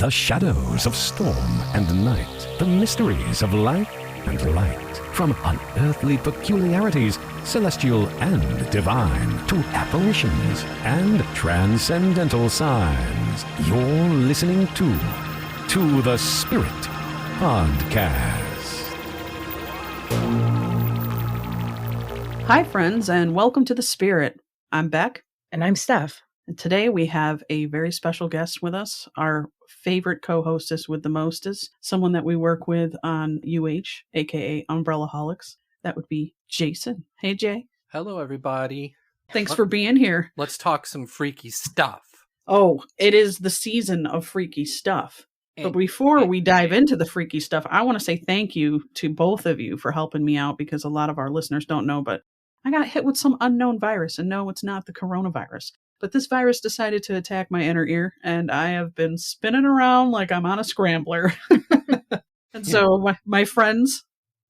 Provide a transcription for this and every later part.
The shadows of storm and night, the mysteries of life and light, from unearthly peculiarities, celestial and divine, to apparitions and transcendental signs. You're listening to the Spirit Podcast. Hi, friends, and welcome to The Spirit. I'm Beck. And I'm Steph. And today we have a very special guest with us, our favorite co-hostess with the mostest, someone that we work with on UH, aka Umbrellaholics. That would be Jason. Hey, Jay. Hello, everybody. Thanks for being here. Let's talk some freaky stuff. Oh, it is the season of freaky stuff. But before we dive into the freaky stuff, I want to say thank you to both of you for helping me out, because a lot of our listeners don't know, but I got hit with some unknown virus, and no, it's not the coronavirus. But this virus decided to attack my inner ear, and I have been spinning around like I'm on a scrambler. And so my friends,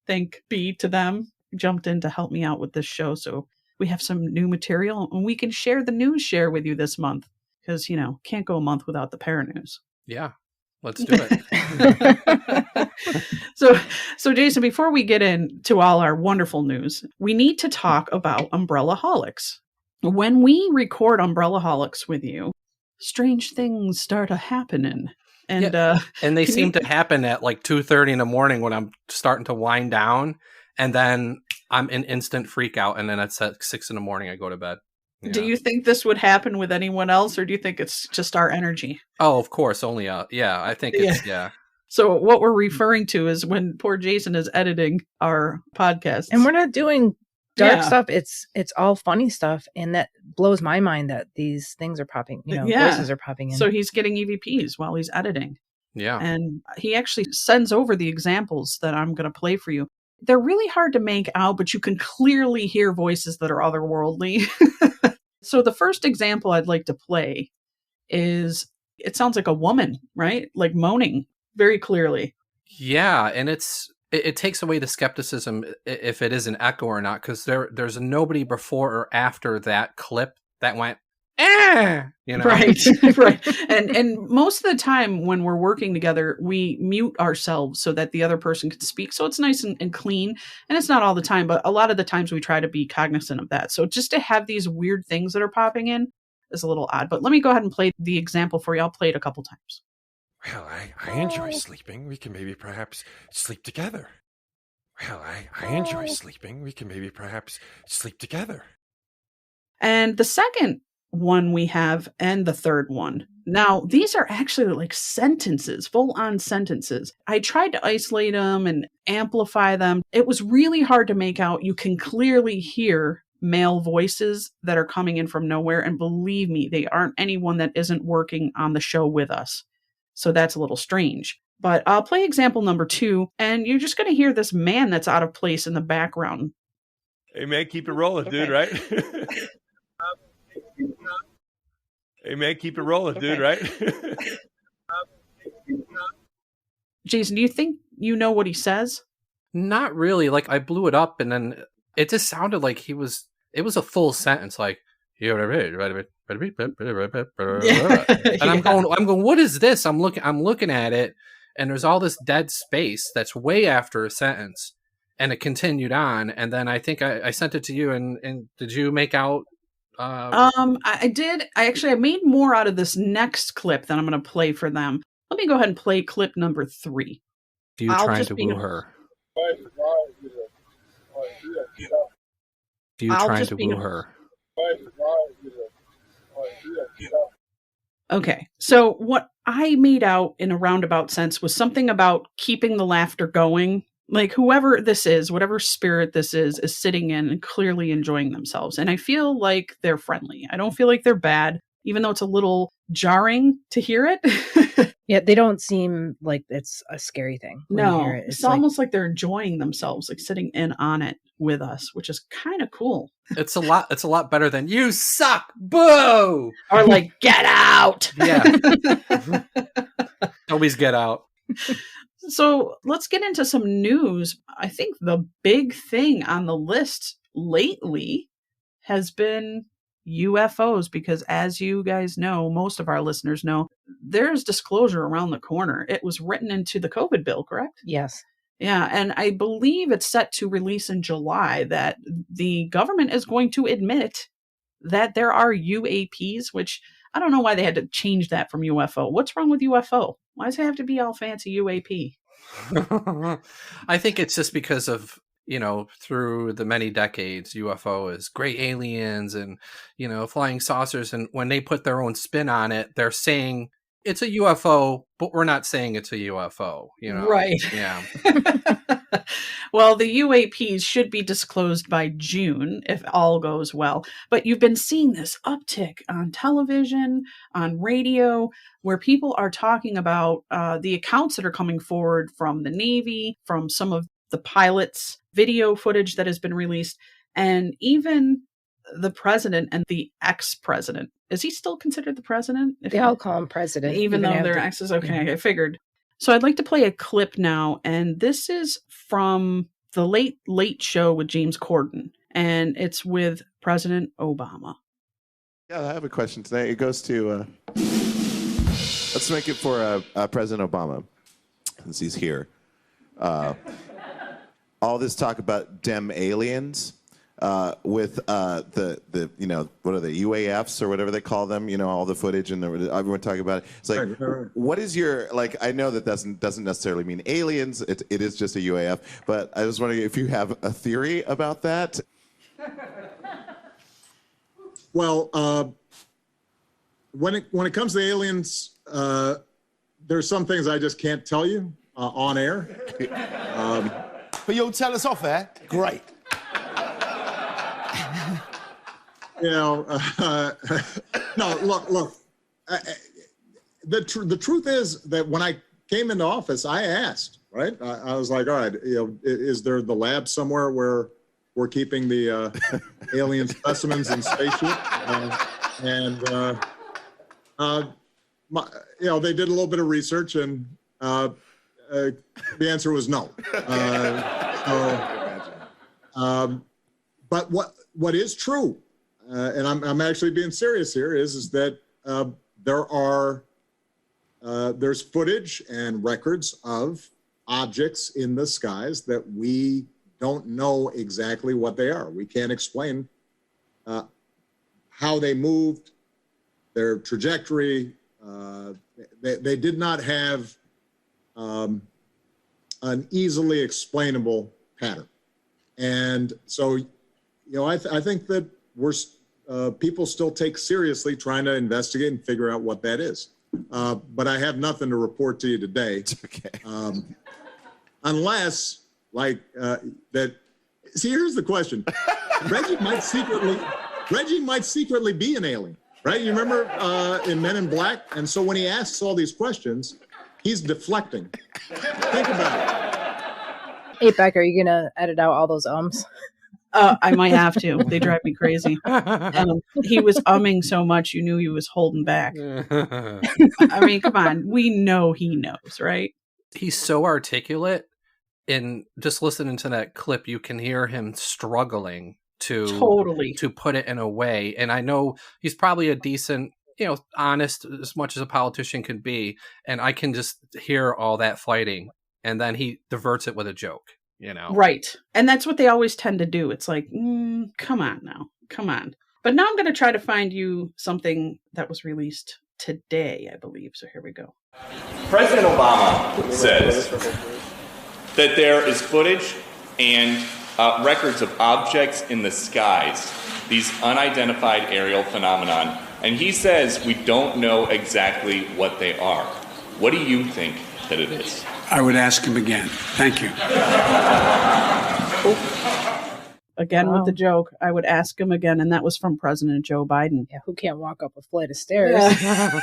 thank be to them, jumped in to help me out with this show. So we have some new material, and we can share the news share with you this month, because, you know, can't go a month without the Paranews. Yeah. Let's do it. So Jason, before we get into all our wonderful news, we need to talk about Umbrellaholics. When we record Umbrellaholics with you, strange things start happening. And and they seem to happen at like 2:30 in the morning when I'm starting to wind down, and then I'm in instant freak out, and then it's at 6 in the morning I go to bed. Yeah. Do you think this would happen with anyone else, or do you think it's just our energy? Oh, of course. Only, I think it's, So what we're referring to is when poor Jason is editing our podcast. And we're not doing dark stuff. It's all funny stuff. And that blows my mind that these things are popping, voices are popping in. So he's getting EVPs while he's editing. Yeah. And he actually sends over the examples that I'm going to play for you. They're really hard to make out, but you can clearly hear voices that are otherworldly. So the first example I'd like to play is, it sounds like a woman, right? Like moaning very clearly. Yeah, and it takes away the skepticism if it is an echo or not, because there's nobody before or after that clip that went, Right, right. And most of the time when we're working together, we mute ourselves so that the other person can speak. So it's nice and clean. And it's not all the time, but a lot of the times we try to be cognizant of that. So just to have these weird things that are popping in is a little odd. But let me go ahead and play the example for you. I'll play it a couple times. Well, I enjoy sleeping. We can maybe perhaps sleep together. Well, I enjoy sleeping. We can maybe perhaps sleep together. And the second one we have, and the third one. Now, these are actually like sentences, full-on sentences. I tried to isolate them and amplify them. It was really hard to make out. You can clearly hear male voices that are coming in from nowhere. And believe me, they aren't anyone that isn't working on the show with us. So that's a little strange. But I'll play example number 2, and you're just going to hear this man that's out of place in the background. Hey, man, keep it rolling, dude, right? Hey, man, keep it rolling, dude, right? Jason, do you think you know what he says? Not really. Like, I blew it up, and then it just sounded like it was a full sentence, like, and I'm going, what is this? I'm looking at it, and there's all this dead space that's way after a sentence, and it continued on, and then I think I sent it to you, and did you make out? I did. I made more out of this next clip that I'm going to play for them. Let me go ahead and play clip number 3. Do you trying to woo her? Do you trying to woo her? Okay, so what I made out in a roundabout sense was something about keeping the laughter going. Like whoever this is, whatever spirit this is sitting in and clearly enjoying themselves. And I feel like they're friendly. I don't feel like they're bad, even though it's a little jarring to hear it. Yeah, they don't seem like it's a scary thing. No, it's almost like they're enjoying themselves, like sitting in on it with us, which is kind of cool. It's a lot better than "you suck, boo," or like "get out." Yeah, always get out. So let's get into some news. I think the big thing on the list lately has been UFOs, because as you guys know, most of our listeners know, there's disclosure around the corner. It was written into the COVID bill, correct? Yes. Yeah, and I believe it's set to release in July that the government is going to admit that there are UAPs, which I don't know why they had to change that from UFO. What's wrong with UFO? Why does it have to be all fancy UAP? I think it's just because of, through the many decades, UFO is great aliens and, flying saucers. And when they put their own spin on it, they're saying it's a UFO, but we're not saying it's a UFO, Right. Yeah. Well, the UAPs should be disclosed by June if all goes well. But you've been seeing this uptick on television, on radio, where people are talking about the accounts that are coming forward from the Navy, from some of the pilots' video footage that has been released, and even the president and the ex-president. Is he still considered the president? They all call him president. Even though they're exes? Okay, I figured. So I'd like to play a clip now, and this is from the Late Show with James Corden, and it's with President Obama. Yeah, I have a question today. It goes to, let's make it for President Obama, since he's here. All this talk about dem aliens. With the what are they, UAFs or whatever they call them, all the footage and everyone talking about it. It's like, what is your, I know that doesn't necessarily mean aliens. It is just a UAF, but I was wondering if you have a theory about that. Well, when it comes to aliens, there's some things I just can't tell you on air. But you'll tell us off air? Great. No, look. The truth is that when I came into office, I asked, right? I was like, all right, is there the lab somewhere where we're keeping the alien specimens in spaceship? They did a little bit of research, and the answer was no. But what is true? And I'm actually being serious here, is that there's footage and records of objects in the skies that we don't know exactly what they are. We can't explain how they moved, their trajectory. They did not have an easily explainable pattern. And so, I think that people still take seriously trying to investigate and figure out what that is. But I have nothing to report to you today. It's okay. Unless, that. See, here's the question. Reggie might secretly be an alien, right? You remember in Men in Black? And so when he asks all these questions, he's deflecting. Think about it. Hey, Beck, are you going to edit out all those ums? I might have to. They drive me crazy. He was umming so much, you knew he was holding back. I mean, come on. We know he knows, right? He's so articulate. And just listening to that clip, you can hear him struggling to put it in a way. And I know he's probably a decent, honest, as much as a politician can be. And I can just hear all that fighting. And then he diverts it with a joke. Right. And that's what they always tend to do. It's like, come on now. Come on. But now I'm going to try to find you something that was released today, I believe. So here we go. President Obama says that there is footage and records of objects in the skies, these unidentified aerial phenomenon. And he says we don't know exactly what they are. What do you think that it is? I would ask him again. Thank you. Again with the joke, I would ask him again, and that was from President Joe Biden. Yeah, who can't walk up a flight of stairs? Yeah.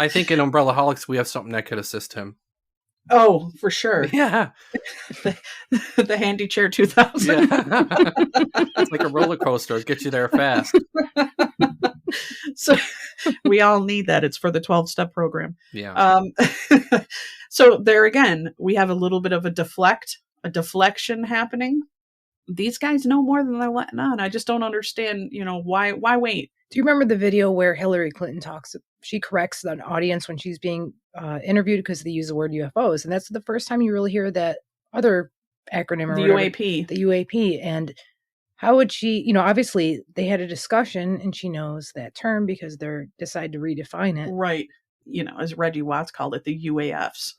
I think in Umbrellaholics we have something that could assist him. Oh, for sure. Yeah. the Handy Chair 2000. Yeah. It's like a roller coaster. It gets you there fast. So we all need that. It's for the 12-step program. Yeah. So there again, we have a little bit of a deflection happening. these guys know more than they're letting on. I just don't understand, why wait? Do you remember the video where Hillary Clinton she corrects an audience when she's being interviewed because they use the word UFOs. And that's the first time you really hear that other acronym or the whatever, UAP. The UAP. And how would she, obviously they had a discussion and she knows that term because they're decide to redefine it. Right. As Reggie Watts called it, the UAFs.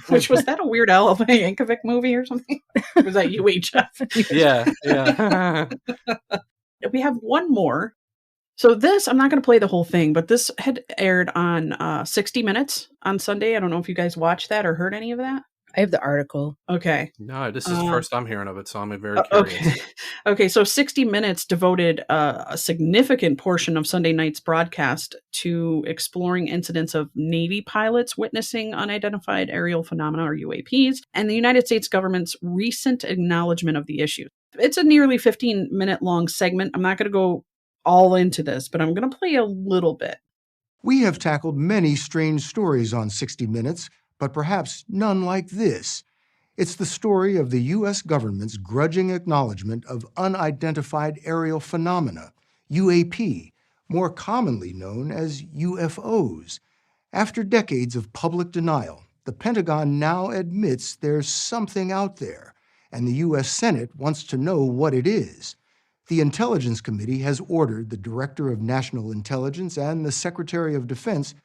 Which was that a Weird Al Yankovic movie or something? Or was that UHF? Yeah. We have one more. So this, I'm not going to play the whole thing, but this had aired on 60 Minutes on Sunday. I don't know if you guys watched that or heard any of that. I have the article. Okay. No, this is the first I'm hearing of it, so I'm very curious. Okay, so 60 Minutes devoted a significant portion of Sunday night's broadcast to exploring incidents of Navy pilots witnessing unidentified aerial phenomena, or UAPs, and the United States government's recent acknowledgement of the issue. It's a nearly 15-minute long segment. I'm not going to go all into this, but I'm going to play a little bit. We have tackled many strange stories on 60 Minutes, but perhaps none like this. It's the story of the U.S. government's grudging acknowledgement of unidentified aerial phenomena, UAP, more commonly known as UFOs. After decades of public denial, the Pentagon now admits there's something out there, and the U.S. Senate wants to know what it is. The Intelligence Committee has ordered the Director of National Intelligence and the Secretary of Defense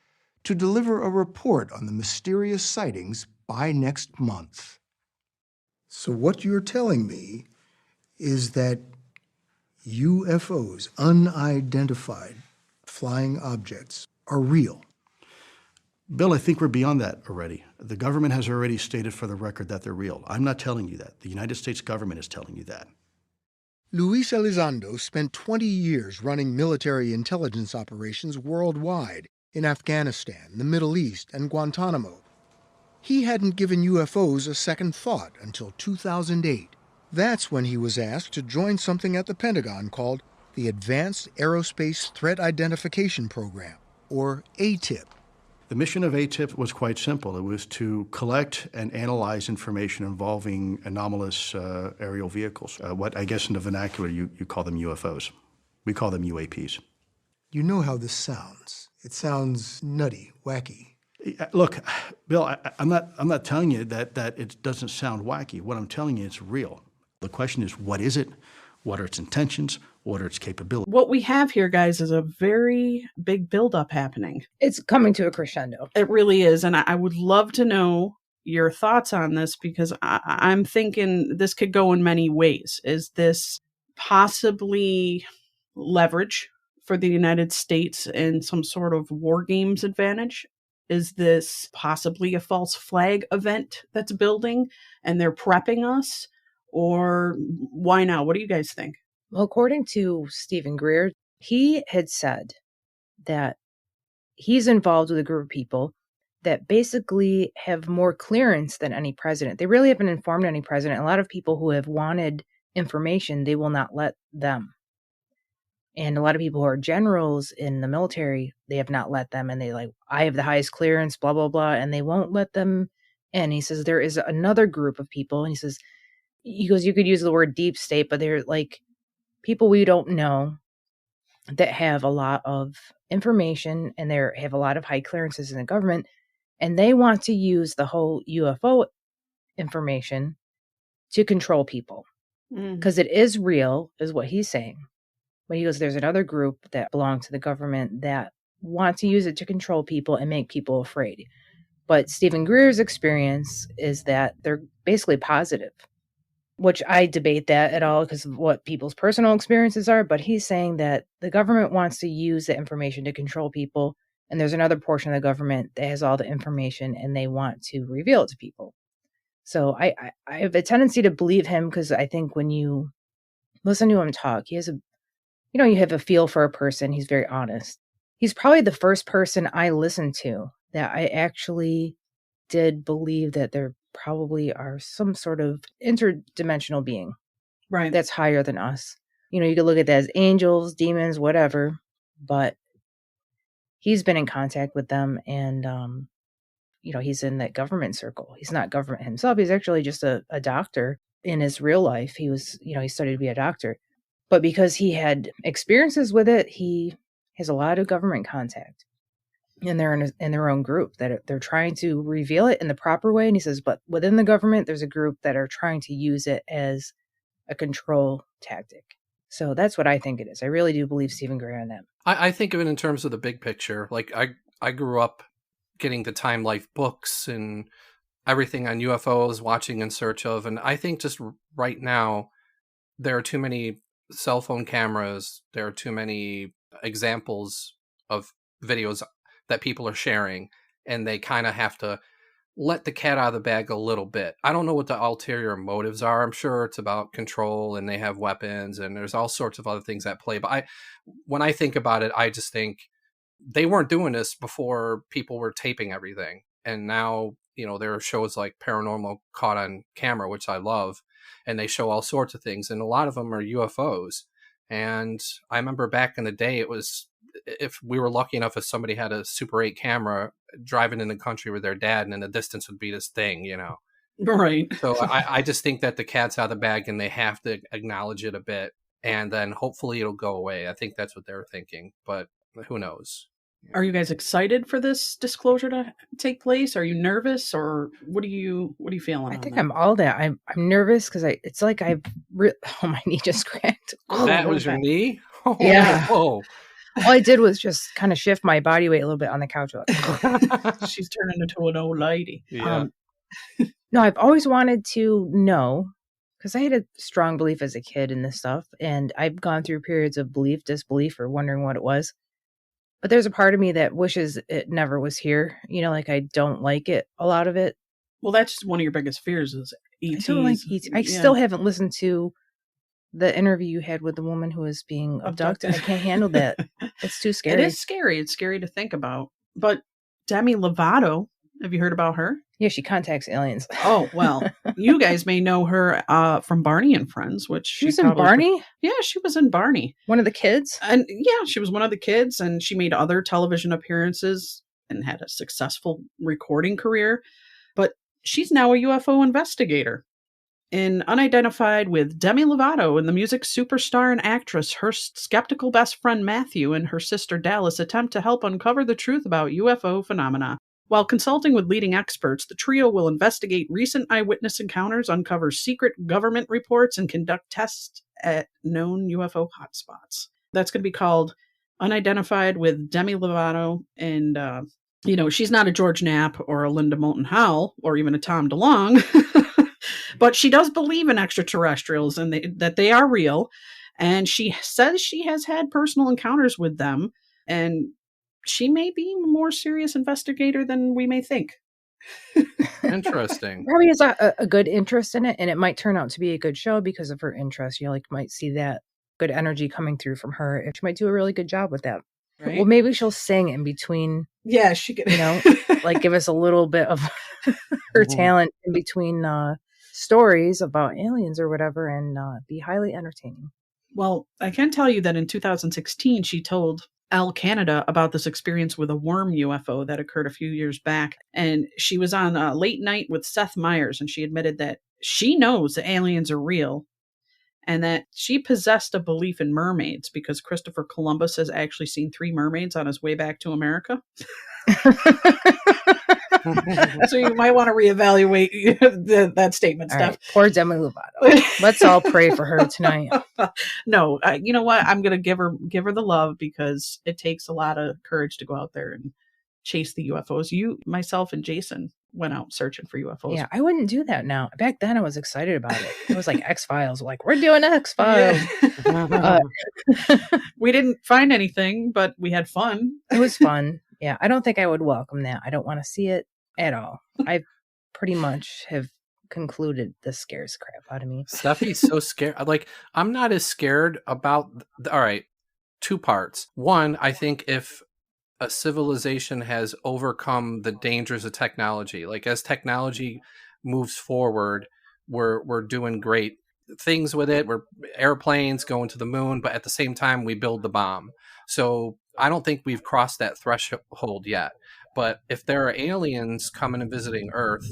to deliver a report on the mysterious sightings by next month. So what you're telling me is that UFOs, unidentified flying objects, are real. Bill, I think we're beyond that already. The government has already stated for the record that they're real. I'm not telling you that. The United States government is telling you that. Luis Elizondo spent 20 years running military intelligence operations worldwide in Afghanistan, the Middle East, and Guantanamo. He hadn't given UFOs a second thought until 2008. That's when he was asked to join something at the Pentagon called the Advanced Aerospace Threat Identification Program, or ATIP. The mission of ATIP was quite simple. It was to collect and analyze information involving anomalous aerial vehicles. What I guess in the vernacular you call them UFOs. We call them UAPs. You know how this sounds. It sounds nutty, wacky. Look, Bill, I'm not telling you that it doesn't sound wacky. What I'm telling you, it's real. The question is, what is it? What are its intentions? What are its capabilities? What we have here, guys, is a very big buildup happening. It's coming to a crescendo. It really is. And I would love to know your thoughts on this, because I'm thinking this could go in many ways. Is this possibly leverage for the United States in some sort of war games advantage? Is this possibly a false flag event that's building and they're prepping us? Or why not? What do you guys think? Well, according to Stephen Greer, he had said that he's involved with a group of people that basically have more clearance than any president. They really haven't informed any president. A lot of people who have wanted information, they will not let them. And a lot of people who are generals in the military, they have not let them. And they I have the highest clearance, blah, blah, blah. And they won't let them in. He says there is another group of people. And he goes, you could use the word deep state, but they're like people we don't know that have a lot of information and they have a lot of high clearances in the government. And they want to use the whole UFO information to control people because it is real, is what he's saying. But he goes, there's another group that belong to the government that want to use it to control people and make people afraid. But Stephen Greer's experience is that they're basically positive, which I debate that at all because of what people's personal experiences are. But he's saying that the government wants to use the information to control people. And there's another portion of the government that has all the information and they want to reveal it to people. So I have a tendency to believe him because I think when you listen to him talk, he has you have a feel for a person. He's very honest. He's probably the first person I listened to that I actually did believe that there probably are some sort of interdimensional being. Right. That's higher than us. You could look at that as angels, demons, whatever, but he's been in contact with them and, he's in that government circle. He's not government himself. He's actually just a doctor in his real life. He was, he studied to be a doctor. But because he had experiences with it, he has a lot of government contact. And they're in their own group that they're trying to reveal it in the proper way. And he says, but within the government, there's a group that are trying to use it as a control tactic. So that's what I think it is. I really do believe Stephen Greer on that. I think of it in terms of the big picture. Like I grew up getting the Time Life books and everything on UFOs, watching In Search Of. And I think just right now, there are too many cell phone cameras. There are too many examples of videos that people are sharing, and they kind of have to let the cat out of the bag a little bit. I don't know what the ulterior motives are. I'm sure it's about control, and they have weapons, and there's all sorts of other things at play. But when I think about it, I just think they weren't doing this before people were taping everything. And now, there are shows like Paranormal Caught on Camera, which I love, and they show all sorts of things, and a lot of them are UFOs. And I remember back in the day, it was, if we were lucky enough, if somebody had a Super 8 camera driving in the country with their dad, and in the distance would be this thing, Right. So I just think that the cat's out of the bag, and they have to acknowledge it a bit, and then hopefully it'll go away. I think that's what they're thinking, but who knows? Are you guys excited for this disclosure to take place? Are you nervous, or what are you feeling? I think I'm all that. I'm nervous because it's like my knee just cracked. That was your knee? Oh, yeah. Whoa. All I did was just kind of shift my body weight a little bit on the couch. She's turning into an old lady. Yeah. No, I've always wanted to know, because I had a strong belief as a kid in this stuff, and I've gone through periods of belief, disbelief, or wondering what it was. But there's a part of me that wishes it never was here. Like I don't like it, a lot of it. Well, that's one of your biggest fears is ETs. I don't like ETs. I still haven't listened to the interview you had with the woman who was being abducted. I can't handle that. It's too scary. It is scary. It's scary to think about. But Demi Lovato, have you heard about her? Yeah, she contacts aliens. Oh, well, you guys may know her from Barney and Friends, which she was in Barney? Yeah, she was in Barney. One of the kids? And yeah, she was one of the kids, and she made other television appearances and had a successful recording career. But she's now a UFO investigator. In Unidentified with Demi Lovato, and the music superstar and actress, her skeptical best friend Matthew and her sister Dallas attempt to help uncover the truth about UFO phenomena. While consulting with leading experts, the trio will investigate recent eyewitness encounters, uncover secret government reports, and conduct tests at known UFO hotspots. That's going to be called Unidentified with Demi Lovato. And, she's not a George Knapp or a Linda Moulton Howe or even a Tom DeLonge. But she does believe in extraterrestrials and that they are real. And she says she has had personal encounters with them. And she may be a more serious investigator than we may think. Interesting. Probably has a good interest in it. And it might turn out to be a good show because of her interest. You might see that good energy coming through from her. She might do a really good job with that. Right? Well, maybe she'll sing in between. Yeah, she could. Give us a little bit of her talent in between stories about aliens or whatever, and be highly entertaining. Well, I can tell you that in 2016, she told Elle Canada about this experience with a worm UFO that occurred a few years back. And she was on Late Night with Seth Meyers, and she admitted that she knows the aliens are real and that she possessed a belief in mermaids because Christopher Columbus has actually seen 3 mermaids on his way back to America. So you might want to reevaluate that statement, Steph. Right. Poor Demi Lovato. Let's all pray for her tonight. No, you know what? I'm going to give her the love because it takes a lot of courage to go out there and chase the UFOs. Myself, and Jason went out searching for UFOs. Yeah, I wouldn't do that now. Back then, I was excited about it. It was like X-Files. Like, we're doing X-Files. Yeah. We didn't find anything, but we had fun. It was fun. Yeah, I don't think I would welcome that. I don't want to see it at all. I pretty much have concluded this scares crap out of me. Steffi's so scared. I'm not as scared about... All right, 2 parts. One, I think if a civilization has overcome the dangers of technology, as technology moves forward, we're doing great things with it. We're airplanes going to the moon, but at the same time, we build the bomb. So I don't think we've crossed that threshold yet. But if there are aliens coming and visiting Earth,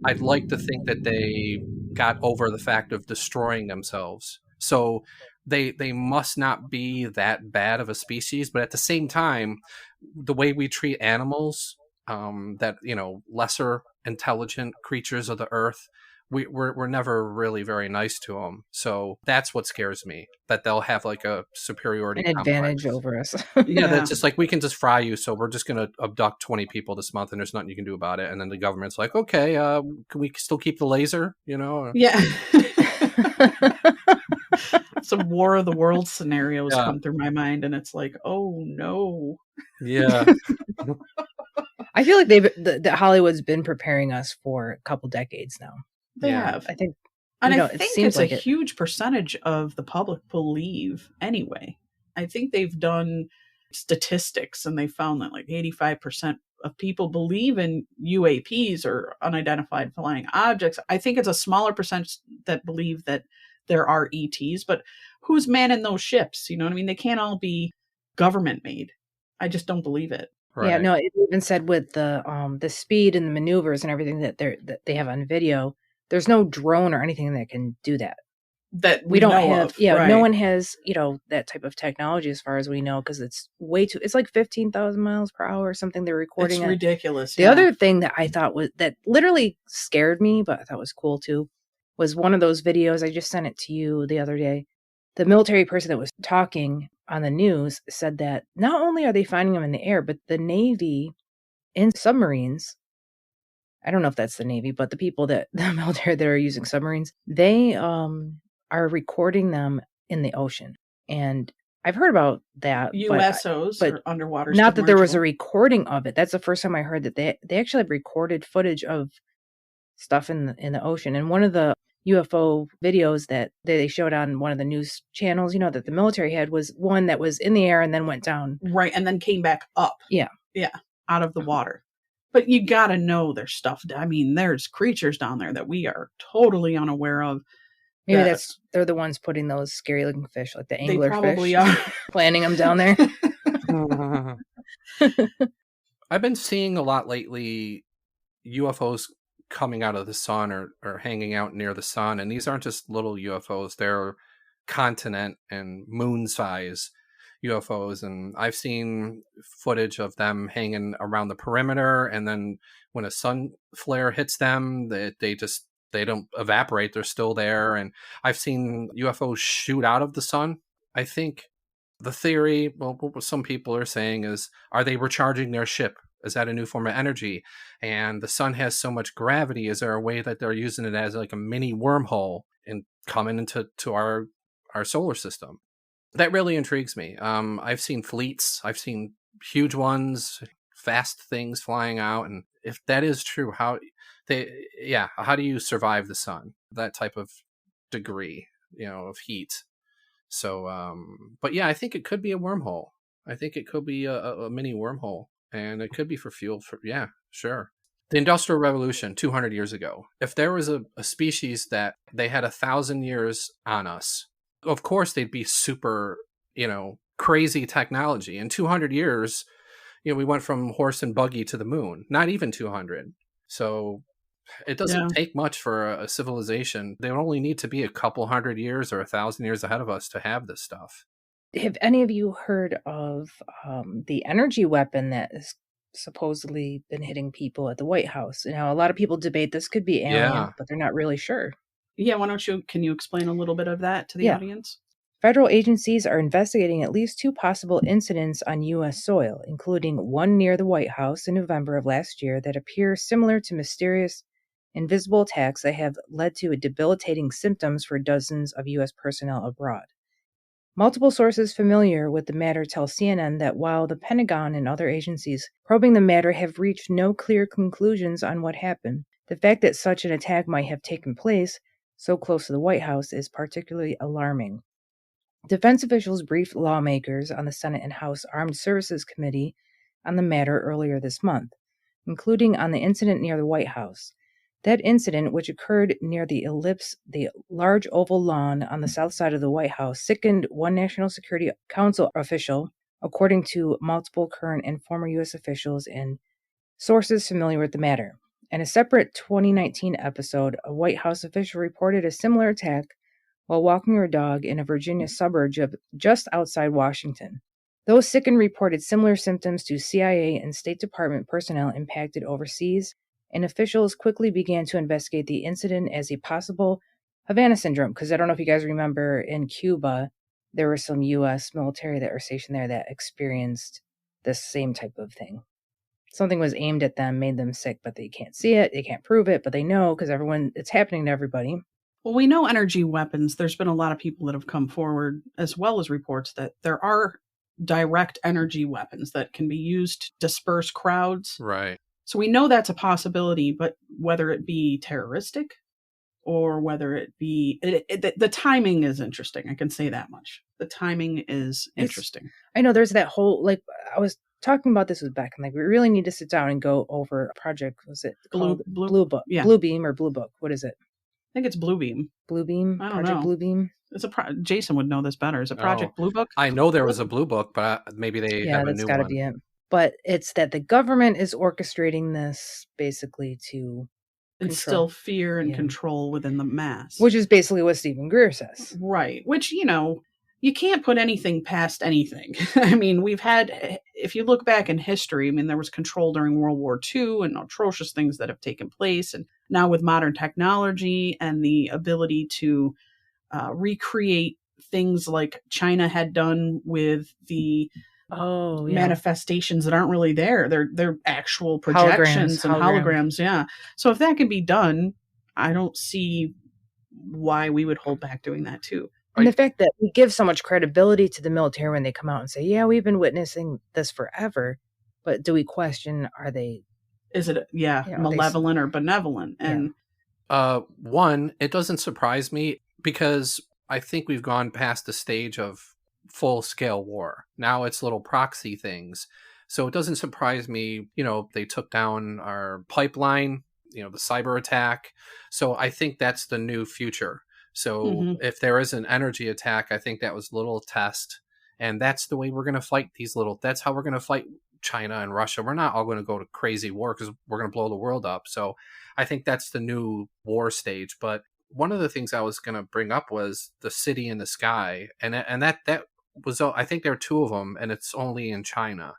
I'd like to think that they got over the fact of destroying themselves. So they must not be that bad of a species, but at the same time, the way we treat animals, that, you know, lesser intelligent creatures of the earth, we're never really very nice to them. So that's what scares me, that they'll have like a superiority An complex. advantage over us. Yeah, that's just like, we can just fry you, so we're just going to abduct 20 people this month and there's nothing you can do about it. And then the government's like, okay, can we still keep the laser, you know? Yeah. Some War of the Worlds scenarios come through my mind, and it's like, oh no. Yeah. I feel like that Hollywood's been preparing us for a couple decades now. They have. I think, and you know, I think it seems it's like a huge percentage of the public believe anyway. I think they've done statistics and they found that like 85% of people believe in UAPs or unidentified flying objects. I think it's a smaller percentage that believe that there are ETs, but who's manning those ships? You know what I mean? They can't all be government made. I just don't believe it. Right. Yeah, no, it even said with the speed and the maneuvers and everything that they have on video, there's no drone or anything that can do that. That we don't know have. of, Yeah, right. No one has, you know, that type of technology as far as we know, because it's way too. It's like 15,000 miles per hour or something. They're recording. It's ridiculous. The other thing that I thought that literally scared me, but I thought was cool too, was one of those videos. I just sent it to you the other day. The military person that was talking on the news said that not only are they finding them in the air, but the Navy in submarines, I don't know if that's the Navy, but the people the military that are using submarines, they are recording them in the ocean. And I've heard about that. USOs, but or underwater not that there was a recording of it. That's the first time I heard that they actually have recorded footage of stuff in the ocean. And one of the UFO videos that they showed on one of the news channels, you know, that the military had, was one that was in the air and then went down. Right, and then came back up. Yeah. Yeah, out of the water. But you got to know there's stuff. I mean, there's creatures down there that we are totally unaware of. Maybe they're the ones putting those scary looking fish, like the angler fish. They probably are. Planting them down there. I've been seeing a lot lately UFOs coming out of the sun or hanging out near the sun. And these aren't just little UFOs. They're continent and moon size UFOs. And I've seen footage of them hanging around the perimeter. And then when a sun flare hits them, they don't evaporate. They're still there. And I've seen UFOs shoot out of the sun. I think the theory, well, what some people are saying is, are they recharging their ship? Is that a new form of energy? And the sun has so much gravity. Is there a way that they're using it as like a mini wormhole and coming into our solar system? That really intrigues me. I've seen fleets. I've seen huge ones, fast things flying out. And if that is true, how do you survive the sun? That type of degree, you know, of heat. So, but yeah, I think it could be a wormhole. I think it could be a mini wormhole. And it could be for fuel. Yeah, sure. The Industrial Revolution, 200 years ago. If there was a species that they had 1,000 years on us, of course they'd be super, you know, crazy technology. In 200 years, you know, we went from horse and buggy to the moon. Not even 200. So it doesn't take much for a civilization. They only need to be a couple hundred years or 1,000 years ahead of us to have this stuff. Have any of you heard of the energy weapon that has supposedly been hitting people at the White House? Now, a lot of people debate this could be alien, but they're not really sure. Yeah, can you explain a little bit of that to the audience? Federal agencies are investigating at least 2 possible incidents on U.S. soil, including one near the White House in November of last year that appear similar to mysterious invisible attacks that have led to debilitating symptoms for dozens of U.S. personnel abroad. Multiple sources familiar with the matter tell CNN that while the Pentagon and other agencies probing the matter have reached no clear conclusions on what happened, the fact that such an attack might have taken place so close to the White House is particularly alarming. Defense officials briefed lawmakers on the Senate and House Armed Services Committee on the matter earlier this month, including on the incident near the White House. That incident, which occurred near the ellipse, the large oval lawn on the south side of the White House, sickened one National Security Council official, according to multiple current and former U.S. officials and sources familiar with the matter. In a separate 2019 episode, a White House official reported a similar attack while walking her dog in a Virginia suburb just outside Washington. Those sickened reported similar symptoms to CIA and State Department personnel impacted overseas, and officials quickly began to investigate the incident as a possible Havana syndrome. Because I don't know if you guys remember, in Cuba, there were some U.S. military that were stationed there that experienced this same type of thing. Something was aimed at them, made them sick, but they can't see it, they can't prove it, but they know because it's happening to everybody. Well, we know energy weapons. There's been a lot of people that have come forward, as well as reports that there are direct energy weapons that can be used to disperse crowds. Right. So we know that's a possibility, but whether it be terroristic or whether it be... the timing is interesting. I can say that much. The timing is interesting. I know there's that whole... I was talking about this with Beck, and we really need to sit down and go over a project. Was it called Blue Book? Yeah. Blue Beam or Blue Book? What is it? I think it's Blue Beam. Blue Beam? I don't Project know. Blue Beam? It's Jason would know this better. Is it Project Blue Book? I know there was a Blue Book, but maybe they have a new one. Yeah, that's got to be it. But it's that the government is orchestrating this basically to instill fear and control within the mass. Which is basically what Stephen Greer says. Right. Which, you can't put anything past anything. I mean, we've had, if you look back in history, there was control during World War II and atrocious things that have taken place. And now with modern technology and the ability to recreate things like China had done with the manifestations that aren't really there. They're actual projections and holograms. Yeah. So if that can be done, I don't see why we would hold back doing that too. And the fact that we give so much credibility to the military when they come out and say, yeah, we've been witnessing this forever. But do we question, is it malevolent or benevolent? And one, it doesn't surprise me because I think we've gone past the stage of full-scale war. Now it's little proxy things. So it doesn't surprise me, they took down our pipeline, the cyber attack. So I think that's the new future. So if there is an energy attack, I think that was a little test. And that's the way we're going to fight that's how we're going to fight China and Russia. We're not all going to go to crazy war because we're going to blow the world up. So I think that's the new war stage. But one of the things I was going to bring up was the city in the sky. And that was, I think there are two of them, and it's only in China.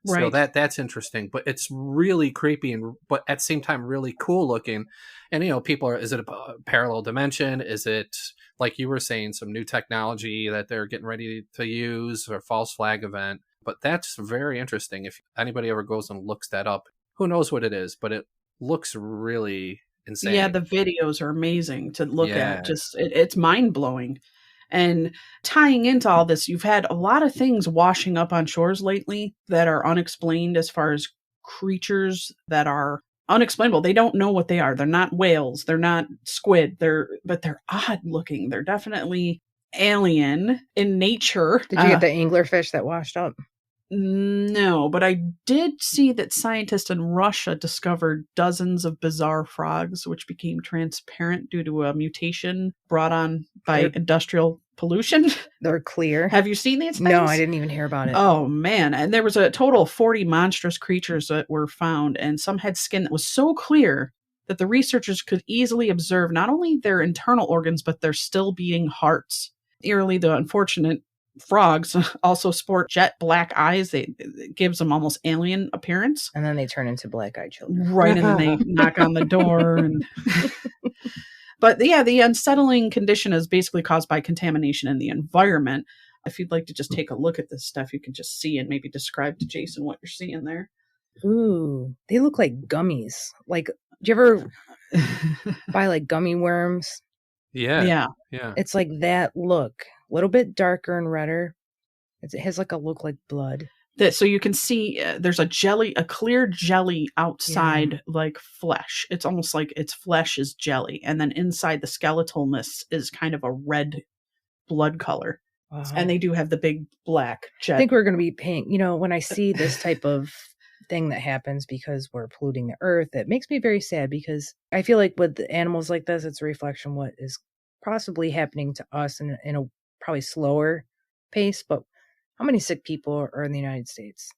Right. So that's interesting, but it's really creepy but at the same time really cool looking. And people is it a parallel dimension? Is it, like you were saying, some new technology that they're getting ready to use, or a false flag event? But that's very interesting. If anybody ever goes and looks that up, who knows what it is, but it looks really insane. Yeah, the videos are amazing to look at. Just it's mind blowing. And tying into all this, you've had a lot of things washing up on shores lately that are unexplained, as far as creatures that are unexplainable. They don't know what they are. They're not whales. They're not squid. But they're odd looking. They're definitely alien in nature. Did you get the anglerfish that washed up? No, but I did see that scientists in Russia discovered dozens of bizarre frogs, which became transparent due to a mutation brought on by industrial pollution. They're clear. Have you seen these things? No, I didn't even hear about it. Oh, man. And there was a total of 40 monstrous creatures that were found, and some had skin that was so clear that the researchers could easily observe not only their internal organs, but their still beating hearts. Eerily, the unfortunate frogs also sport jet black eyes. It gives them almost alien appearance. And then they turn into black-eyed children. Right, and then they knock on the door. But yeah, the unsettling condition is basically caused by contamination in the environment. If you'd like to just take a look at this stuff, you can just see and maybe describe to Jason what you're seeing there. Ooh, they look like gummies. Like, do you ever buy gummy worms? Yeah. It's like that look. A little bit darker and redder. It has a look like blood. So you can see there's a clear jelly outside, like flesh. It's almost like its flesh is jelly. And then inside the skeletalness is kind of a red blood color. Wow. And they do have the big black jet. I think we're going to be paying, when I see this type of thing that happens because we're polluting the earth, it makes me very sad, because I feel like with animals like this, it's a reflection of what is possibly happening to us in a probably slower pace. But how many sick people are in the United States?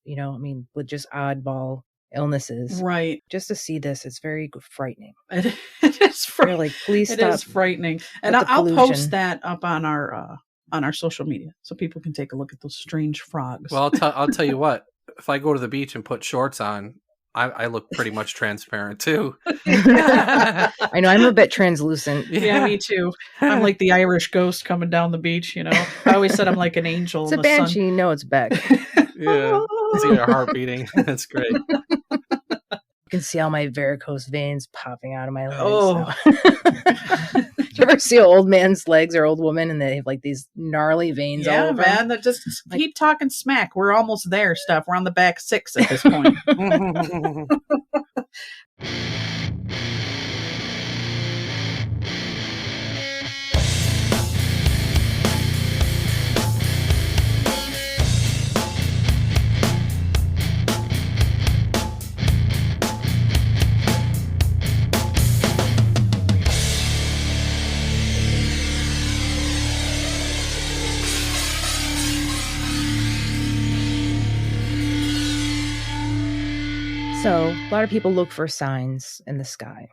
With just oddball illnesses. Right. Just to see this, it's very frightening. It is You're like, please stop. It is frightening. And I'll post that up on our social media so people can take a look at those strange frogs. Well, I'll tell you what. If I go to the beach and put shorts on, I look pretty much transparent too. I know, I'm a bit translucent. Yeah, me too. I'm like the Irish ghost coming down the beach, you know. I always said I'm like an angel. It's in a the banshee. sun. No, it's Beck. Yeah. See your heart beating. That's great. You can see all my varicose veins popping out of my legs. Oh. So. Do you ever see an old man's legs or old woman and they have like these gnarly veins all over man, them? that just keep talking smack. We're almost there, Steph. We're on the back 6 at this point. So a lot of people look for signs in the sky.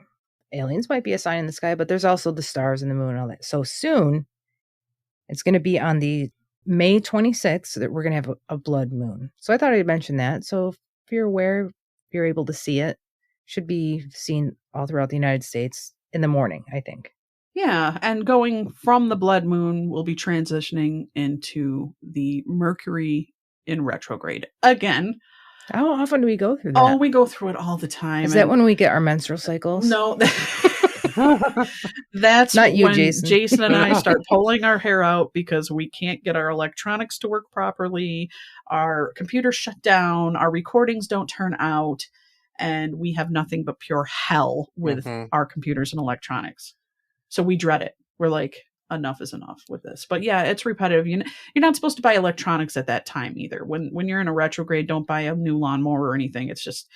Aliens might be a sign in the sky, but there's also the stars and the moon and all that. So soon, it's going to be on the May 26th that we're going to have a blood moon. So I thought I'd mention that. So if you're aware, if you're able to see it, should be seen all throughout the United States in the morning, I think. Yeah, and going from the blood moon, we'll be transitioning into the Mercury in retrograde again. How often do we go through that? Oh, we go through it all the time. Is that when we get our menstrual cycles? No. That's not you, when Jason and I start pulling our hair out because we can't get our electronics to work properly. Our computers shut down. Our recordings don't turn out. And we have nothing but pure hell with our computers and electronics. So we dread it. We're like, enough is enough with this. But yeah, it's repetitive. You're not supposed to buy electronics at that time either. When you're in a retrograde, don't buy a new lawnmower or anything. It's just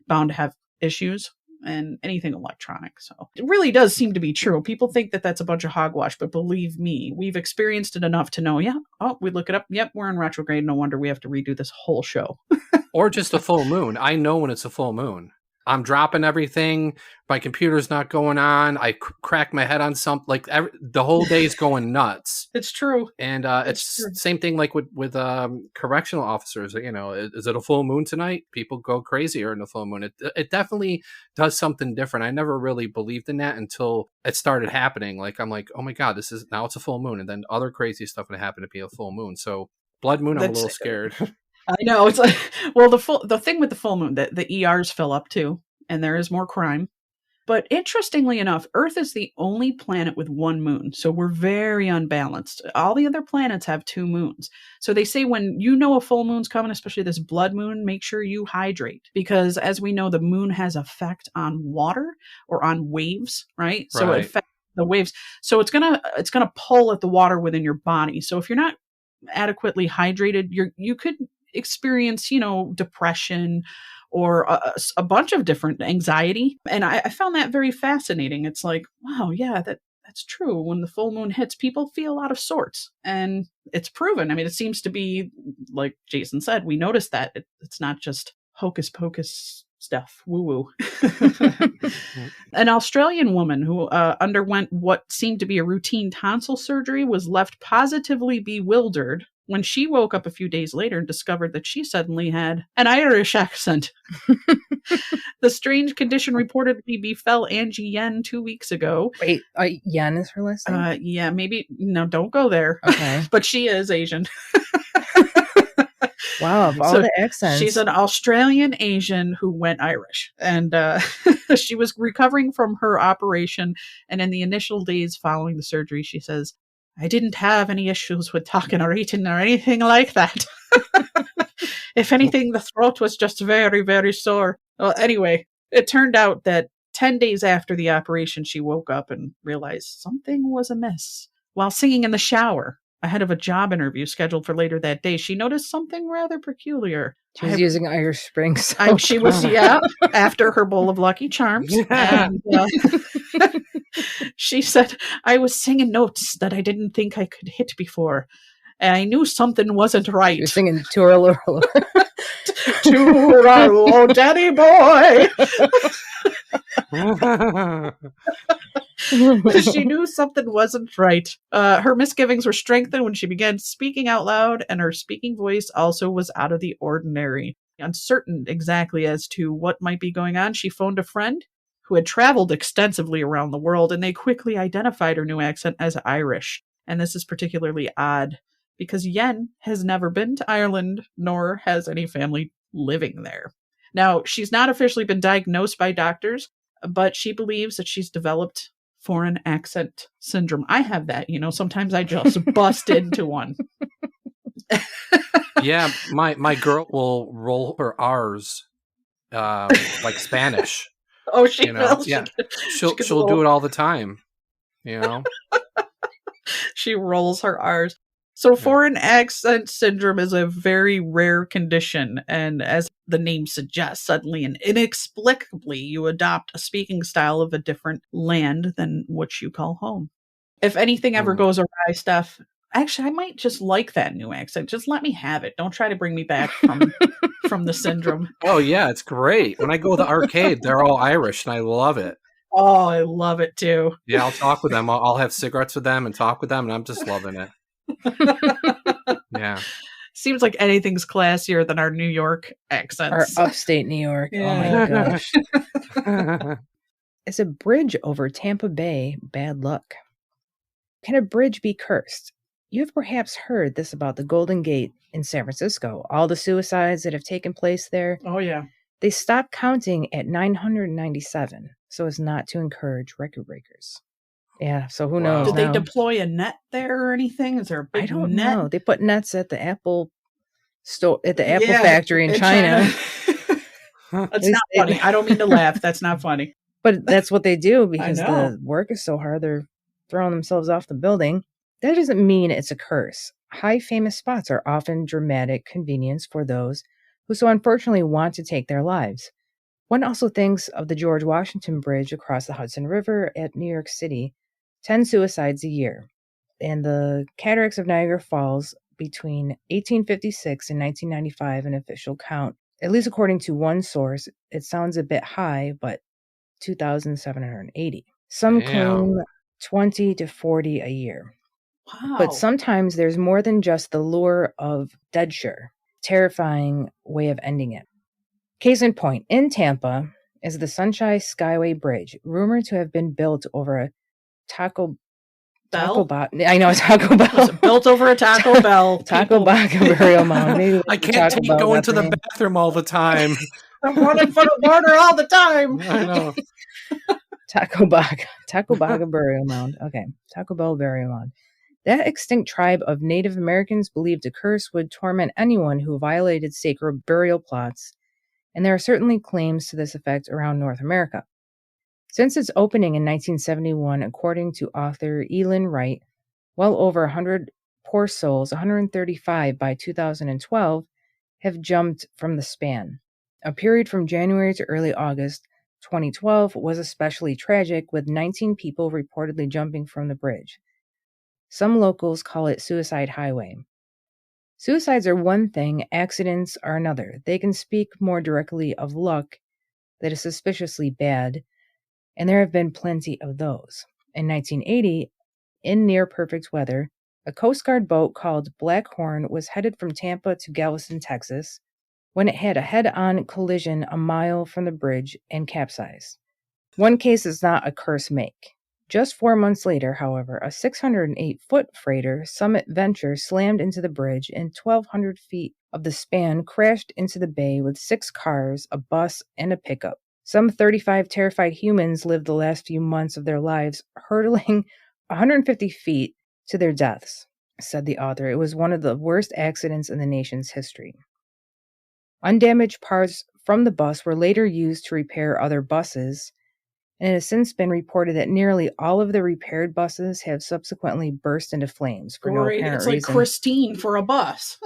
bound to have issues and anything electronic. So it really does seem to be true. People think that that's a bunch of hogwash, but believe me, we've experienced it enough to know, we look it up. Yep, we're in retrograde. No wonder we have to redo this whole show. Or just a full moon. I know when it's a full moon. I'm dropping everything. My computer's not going on. I crack my head on something. Like the whole day's going nuts. It's true. And it's true. Same thing like with correctional officers. You know, is it a full moon tonight? People go crazier in the full moon. It definitely does something different. I never really believed in that until it started happening. Like I'm like, oh my God, now it's a full moon. And then other crazy stuff would happen to be a full moon. So blood moon, I'm a little scared. I know, it's like, well, the thing with the full moon, the ERs fill up too, and there is more crime. But interestingly enough, Earth is the only planet with one moon, so we're very unbalanced. All the other planets have 2 moons. So they say when you know a full moon's coming, especially this blood moon, make sure you hydrate. Because as we know, the moon has effect on water or on waves, right? So it affects the waves. So it's gonna pull at the water within your body. So if you're not adequately hydrated, you could experience, depression or a bunch of different anxiety. And I found that very fascinating. It's like, wow, yeah, that's true. When the full moon hits, people feel out of sorts. And it's proven. I mean, it seems to be, like Jason said, we noticed that. It's not just hocus pocus stuff, woo-woo. An Australian woman who underwent what seemed to be a routine tonsil surgery was left positively bewildered when she woke up a few days later and discovered that she suddenly had an Irish accent. The strange condition reportedly befell Angie Yen 2 weeks ago. Wait, Yen is her last name? Yeah, maybe. No, don't go there. Okay. But she is Asian. Wow, of all the accents. She's an Australian Asian who went Irish. And she was recovering from her operation. And in the initial days following the surgery, she says, I didn't have any issues with talking or eating or anything like that. If anything, the throat was just very, very sore. Well, anyway, it turned out that 10 days after the operation, she woke up and realized something was amiss. While singing in the shower ahead of a job interview scheduled for later that day, she noticed something rather peculiar. She was using Irish Spring soap. She was, after her bowl of Lucky Charms. And, she said, I was singing notes that I didn't think I could hit before. and I knew something wasn't right. You're singing Tooraloo. Tooraloo, daddy boy. She knew something wasn't right. Her misgivings were strengthened when she began speaking out loud, and her speaking voice also was out of the ordinary. Uncertain exactly as to what might be going on, she phoned a friend who had traveled extensively around the world, and they quickly identified her new accent as Irish. And this is particularly odd because Yen has never been to Ireland, nor has any family living there. Now, she's not officially been diagnosed by doctors, but she believes that she's developed foreign accent syndrome. I have that, sometimes I just bust into one. Yeah, my girl will roll her R's like Spanish. Oh, she will. Yeah, she'll do it all the time. She rolls her R's. So foreign accent syndrome is a very rare condition, and as the name suggests, suddenly and inexplicably you adopt a speaking style of a different land than what you call home. If anything ever goes awry, Steph, actually I might just like that new accent. Just let me have it. Don't try to bring me back from the syndrome. Oh yeah, it's great. When I go to the arcade, they're all Irish and I love it. Oh, I love it too. Yeah, I'll talk with them. I'll have cigarettes with them and talk with them, and I'm just loving it. Yeah. Seems like anything's classier than our New York accents. Our upstate New York. Yeah. Oh my gosh. Is a bridge over Tampa Bay bad luck? Can a bridge be cursed? You have perhaps heard this about the Golden Gate in San Francisco. All the suicides that have taken place there. Oh, yeah. They stopped counting at 997, so as not to encourage record breakers. Yeah, so who knows? Did they deploy a net there or anything? Is there a big I don't net? know. They put nets at the Apple store, at the Apple factory in China. That's not funny. I don't mean to laugh. That's not funny. But that's what they do because the work is so hard. They're throwing themselves off the building. That doesn't mean it's a curse. High famous spots are often dramatic convenience for those who so unfortunately want to take their lives. One also thinks of the George Washington Bridge across the Hudson River at New York City, 10 suicides a year, and the Cataracts of Niagara Falls between 1856 and 1995, an official count. At least according to one source, it sounds a bit high, but 2,780. Some claim 20 to 40 a year. Wow. But sometimes there's more than just the lure of deadshire, terrifying way of ending it. Case in point, in Tampa is the Sunshine Skyway Bridge, rumored to have been built over a Taco Bell. I know, Taco Bell. Was it built over a Taco Bell? Taco Bell burial mound. Maybe I can't take going to the bathroom all the time. I'm running for the border all the time. I know. Taco Bell burial mound. Okay, Taco Bell burial mound. That extinct tribe of Native Americans believed a curse would torment anyone who violated sacred burial plots, and there are certainly claims to this effect around North America. Since its opening in 1971, according to author Elin Wright, well over 100 poor souls, 135 by 2012, have jumped from the span. A period from January to early August 2012 was especially tragic, with 19 people reportedly jumping from the bridge. Some locals call it Suicide Highway. Suicides are one thing, accidents are another. They can speak more directly of luck that is suspiciously bad, and there have been plenty of those. In 1980, in near-perfect weather, a Coast Guard boat called Blackhorn was headed from Tampa to Galveston, Texas, when it had a head-on collision a mile from the bridge and capsized. One case does not a curse make. Just 4 months later, however, a 608-foot freighter, Summit Venture, slammed into the bridge, and 1,200 feet of the span crashed into the bay with 6 cars, a bus, and a pickup. Some 35 terrified humans lived the last few months of their lives hurtling 150 feet to their deaths, said the author. It was one of the worst accidents in the nation's history. Undamaged parts from the bus were later used to repair other buses, and it has since been reported that nearly all of the repaired buses have subsequently burst into flames for no apparent It's like reason. Christine for a bus.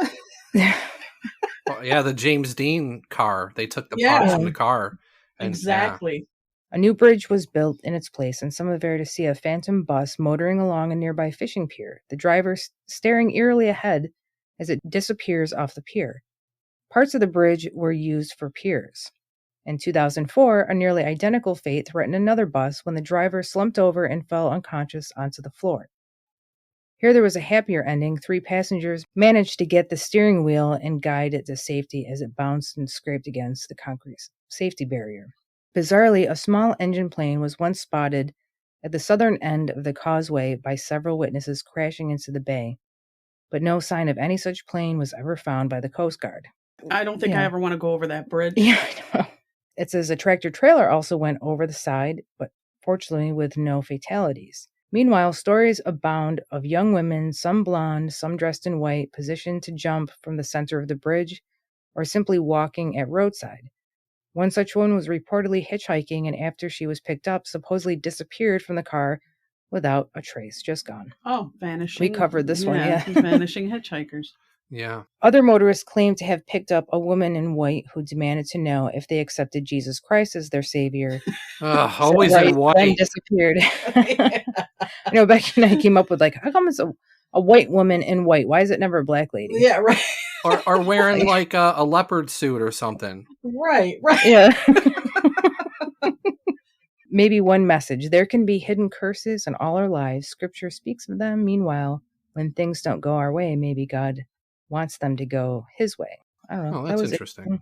Well, yeah, the James Dean car. They took the parts from the car. And, exactly. A new bridge was built in its place, and some of there to see a phantom bus motoring along a nearby fishing pier, the driver staring eerily ahead as it disappears off the pier. Parts of the bridge were used for piers. In 2004, a nearly identical fate threatened another bus when the driver slumped over and fell unconscious onto the floor. Here there was a happier ending. 3 passengers managed to get the steering wheel and guide it to safety as it bounced and scraped against the concrete safety barrier. Bizarrely, a small engine plane was once spotted at the southern end of the causeway by several witnesses crashing into the bay, but no sign of any such plane was ever found by the Coast Guard. I don't think I ever want to go over that bridge. Yeah, I know. It says a tractor trailer also went over the side, but fortunately with no fatalities. Meanwhile, stories abound of young women, some blonde, some dressed in white, positioned to jump from the center of the bridge or simply walking at roadside. One such one was reportedly hitchhiking, and after she was picked up, supposedly disappeared from the car without a trace, just gone. Oh, vanishing. We covered this one, yeah. Vanishing hitchhikers. Yeah. Other motorists claimed to have picked up a woman in white who demanded to know if they accepted Jesus Christ as their savior. Always in white. Then disappeared. I know Beck and I came up with how come it's a white woman in white? Why is it never a black lady? Yeah, right. Or wearing like a leopard suit or something. Right. Yeah. Maybe one message. There can be hidden curses in all our lives. Scripture speaks of them. Meanwhile, when things don't go our way, maybe God wants them to go his way. I don't know. Oh, that's interesting.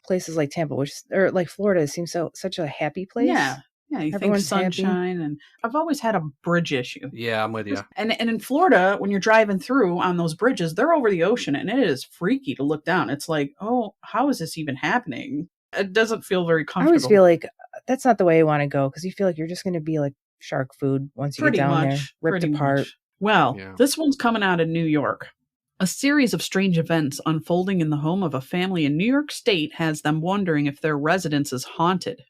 Places like Tampa, or like Florida, seems such a happy place. Yeah. Yeah, you Everyone's think sunshine, and I've always had a bridge issue. Yeah, I'm with you. And in Florida, when you're driving through on those bridges, they're over the ocean, and it is freaky to look down. It's like, oh, how is this even happening? It doesn't feel very comfortable. I always feel like that's not the way I want to go, because you feel like you're just going to be like shark food once you get down there, ripped apart. Much. Well, This one's coming out of New York. A series of strange events unfolding in the home of a family in New York State has them wondering if their residence is haunted.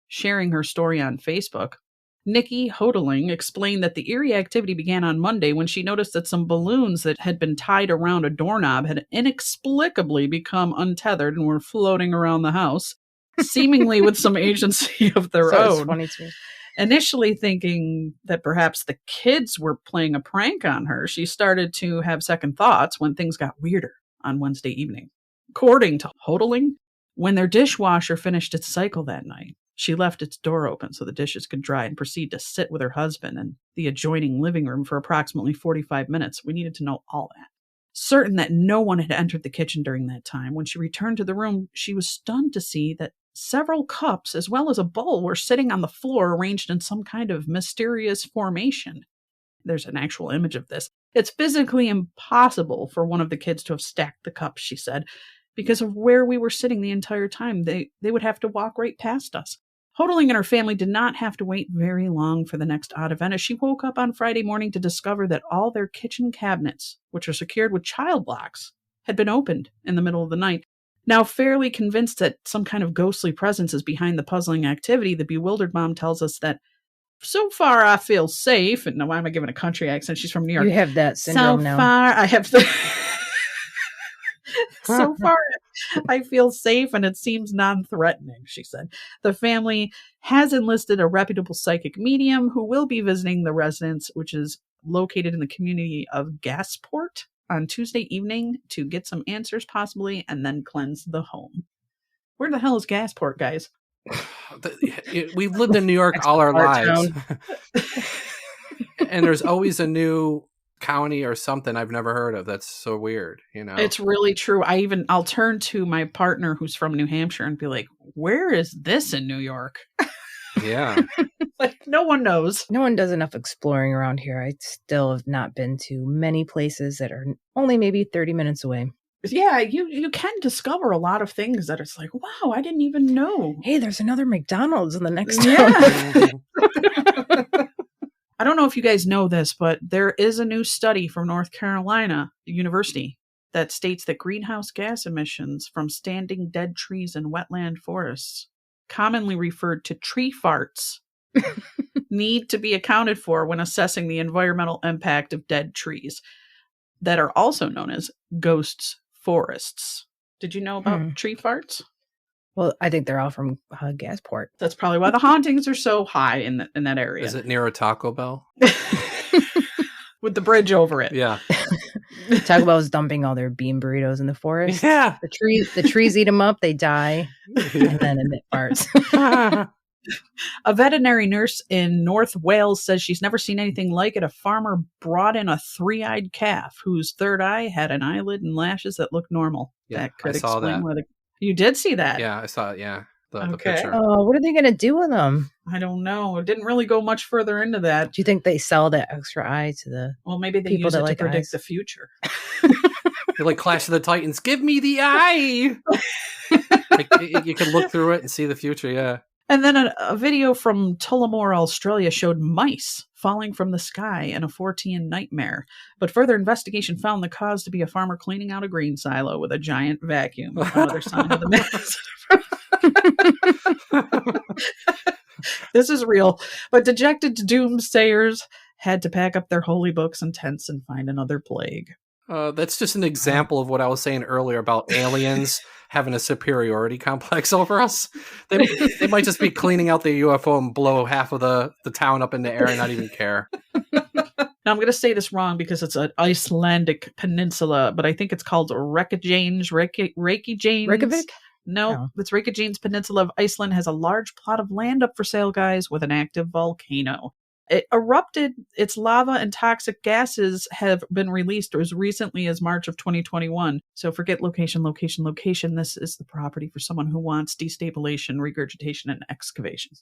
Sharing her story on Facebook, Nikki Hodeling explained that the eerie activity began on Monday when she noticed that some balloons that had been tied around a doorknob had inexplicably become untethered and were floating around the house, seemingly with some agency of their own. It's funny to me. Initially thinking that perhaps the kids were playing a prank on her, she started to have second thoughts when things got weirder on Wednesday evening. According to Hodeling, when their dishwasher finished its cycle that night, she left its door open so the dishes could dry and proceed to sit with her husband in the adjoining living room for approximately 45 minutes. We needed to know all that. Certain that no one had entered the kitchen during that time, when she returned to the room, she was stunned to see that several cups, as well as a bowl, were sitting on the floor arranged in some kind of mysterious formation. There's an actual image of this. It's physically impossible for one of the kids to have stacked the cups, she said, because of where we were sitting the entire time. They would have to walk right past us. Hodeling and her family did not have to wait very long for the next odd event, as she woke up on Friday morning to discover that all their kitchen cabinets, which are secured with child locks, had been opened in the middle of the night. Now fairly convinced that some kind of ghostly presence is behind the puzzling activity, the bewildered mom tells us that, so far I feel safe. And now why am I giving a country accent? She's from New York. You have that syndrome now. So far I have So far, I feel safe and it seems non-threatening, she said. The family has enlisted a reputable psychic medium who will be visiting the residence, which is located in the community of Gasport, on Tuesday evening to get some answers possibly and then cleanse the home. Where the hell is Gasport, guys? We've lived in New York all our lives. And there's always a new county or something I've never heard of. That's so weird, you know. It's really true. I'll turn to my partner who's from New Hampshire and be like, where is this in New York? Yeah. Like, no one knows. No one does enough exploring around here. I still have not been to many places that are only maybe 30 minutes away. Yeah, you can discover a lot of things that it's like, wow, I didn't even know. Hey, there's another McDonald's in the next town. I don't know if you guys know this, but there is a new study from North Carolina University that states that greenhouse gas emissions from standing dead trees in wetland forests, commonly referred to tree farts, need to be accounted for when assessing the environmental impact of dead trees that are also known as ghost forests. Did you know about tree farts? Well, I think they're all from Gasport. That's probably why the hauntings are so high in that area. Is it near a Taco Bell? With the bridge over it. Yeah. Taco Bell is dumping all their bean burritos in the forest. Yeah. The trees eat them up, they die, and then emit farts. A veterinary nurse in North Wales says she's never seen anything like it. A farmer brought in a 3-eyed calf whose third eye had an eyelid and lashes that looked normal. Yeah, that could I saw explain that. why you did see that. Yeah, I saw it. Yeah, the Okay. picture. Oh, what are they going to do with them? I don't know. It didn't really go much further into that. Do you think they sell that extra eye to the Well, maybe they people use that it like to predict eyes? the future. You're like Clash of the Titans. Give me the eye. Like, you can look through it and see the future. Yeah. And then a video from Tullamore, Australia showed mice falling from the sky in a Fortean nightmare. But further investigation found the cause to be a farmer cleaning out a grain silo with a giant vacuum. Another sign of the mess. This is real. But dejected doomsayers had to pack up their holy books and tents and find another plague. That's just an example of what I was saying earlier about aliens having a superiority complex over us. They might just be cleaning out the UFO and blow half of the town up in the air and not even care. Now, I'm going to say this wrong because it's an Icelandic peninsula, but I think it's called Reykjanes. Reykjavik? No, it's Reykjanes Peninsula of Iceland has a large plot of land up for sale, guys, with an active volcano. It erupted, its lava and toxic gases have been released as recently as March of 2021. So forget location. This is the property for someone who wants destabilization, regurgitation, and excavation.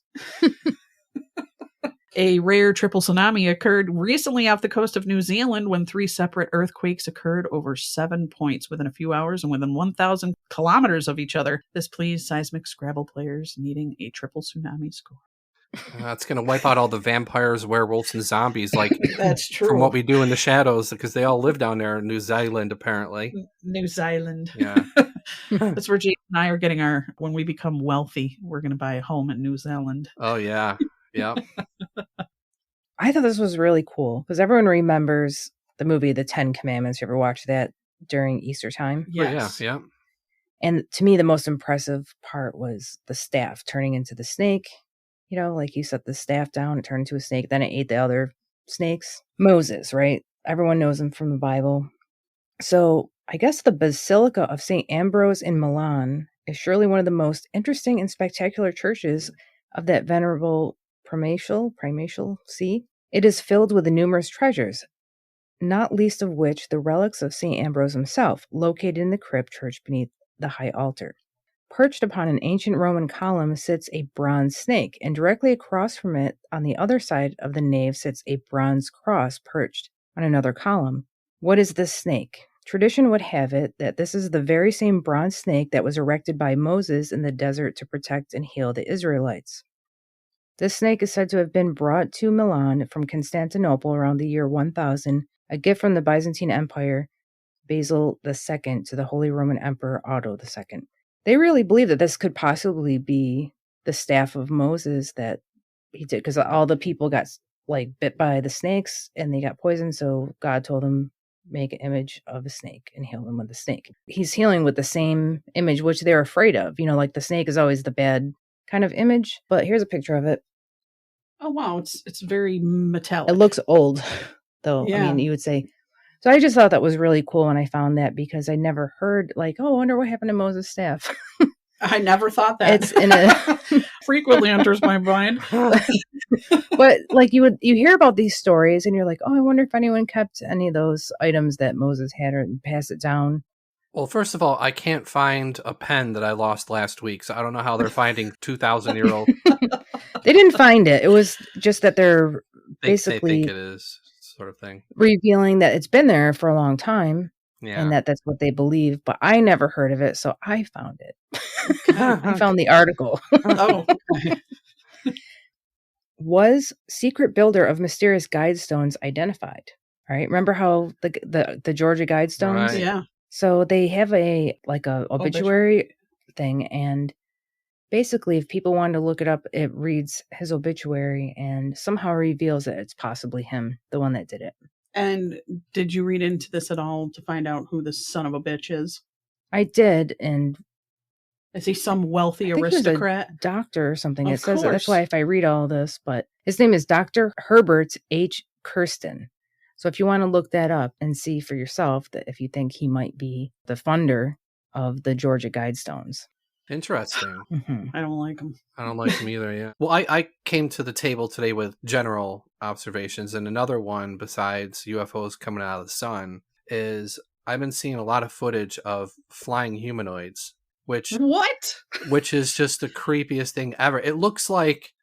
A rare triple tsunami occurred recently off the coast of New Zealand when 3 separate earthquakes occurred over 7 points within a few hours and within 1,000 kilometers of each other. This pleased seismic Scrabble players needing a triple tsunami score. It's going to wipe out all the vampires, werewolves, and zombies, like That's true. from What We Do in the Shadows, because they all live down there in New Zealand, apparently. New Zealand. Yeah. That's where Jason and I are getting when we become wealthy, we're going to buy a home in New Zealand. Oh, yeah. Yeah. I thought this was really cool because everyone remembers the movie The 10 Commandments. You ever watch that during Easter time? Yes. Oh, yeah. And to me, the most impressive part was the staff turning into the snake. You know, like you set the staff down, it turned into a snake, then it ate the other snakes. Moses, right? Everyone knows him from the Bible. So I guess the Basilica of St. Ambrose in Milan is surely one of the most interesting and spectacular churches of that venerable primatial see. It is filled with numerous treasures, not least of which the relics of St. Ambrose himself, located in the crypt church beneath the high altar. Perched upon an ancient Roman column sits a bronze snake, and directly across from it, on the other side of the nave, sits a bronze cross perched on another column. What is this snake? Tradition would have it that this is the very same bronze snake that was erected by Moses in the desert to protect and heal the Israelites. This snake is said to have been brought to Milan from Constantinople around the year 1000, a gift from the Byzantine Empire, Basil II, to the Holy Roman Emperor Otto II. They really believe that this could possibly be the staff of Moses that he did, because all the people got bit by the snakes and they got poisoned. So God told him, make an image of a snake and heal them with the snake. He's healing with the same image, which they're afraid of. You know, like the snake is always the bad kind of image. But here's a picture of it. Oh, wow. It's very metallic. It looks old, though. Yeah. I mean, you would say. So I just thought that was really cool when I found that, because I never heard I wonder what happened to Moses' staff. I never thought that. It's in a frequently enters my mind. But you hear about these stories and you're like, oh, I wonder if anyone kept any of those items that Moses had or passed it down. Well, first of all, I can't find a pen that I lost last week, so I don't know how they're finding 2,000-year-old. They didn't find it. It was just that they're basically they think it is, sort of thing. Revealing that it's been there for a long time. Yeah. And that's what they believe. But I never heard of it, so I found it. I found the article. Oh. Was secret builder of mysterious guidestones identified? All right. Remember how the Georgia guidestones? Right. Yeah. So they have a obituary thing, and basically, if people wanted to look it up, it reads his obituary and somehow reveals that it's possibly him, the one that did it. And did you read into this at all to find out who this son of a bitch is? I did, and Is he some wealthy I think he was aristocrat? a doctor or something. Of It says it. That's course. why if I read all this, but his name is Dr. Herbert H. Kirsten. So if you want to look that up and see for yourself that if you think he might be the funder of the Georgia Guidestones. Interesting. I don't like him. I don't like him either, yeah. Well, I came to the table today with general observations, and another one besides UFOs coming out of the sun is I've been seeing a lot of footage of flying humanoids, which is just the creepiest thing ever. It looks like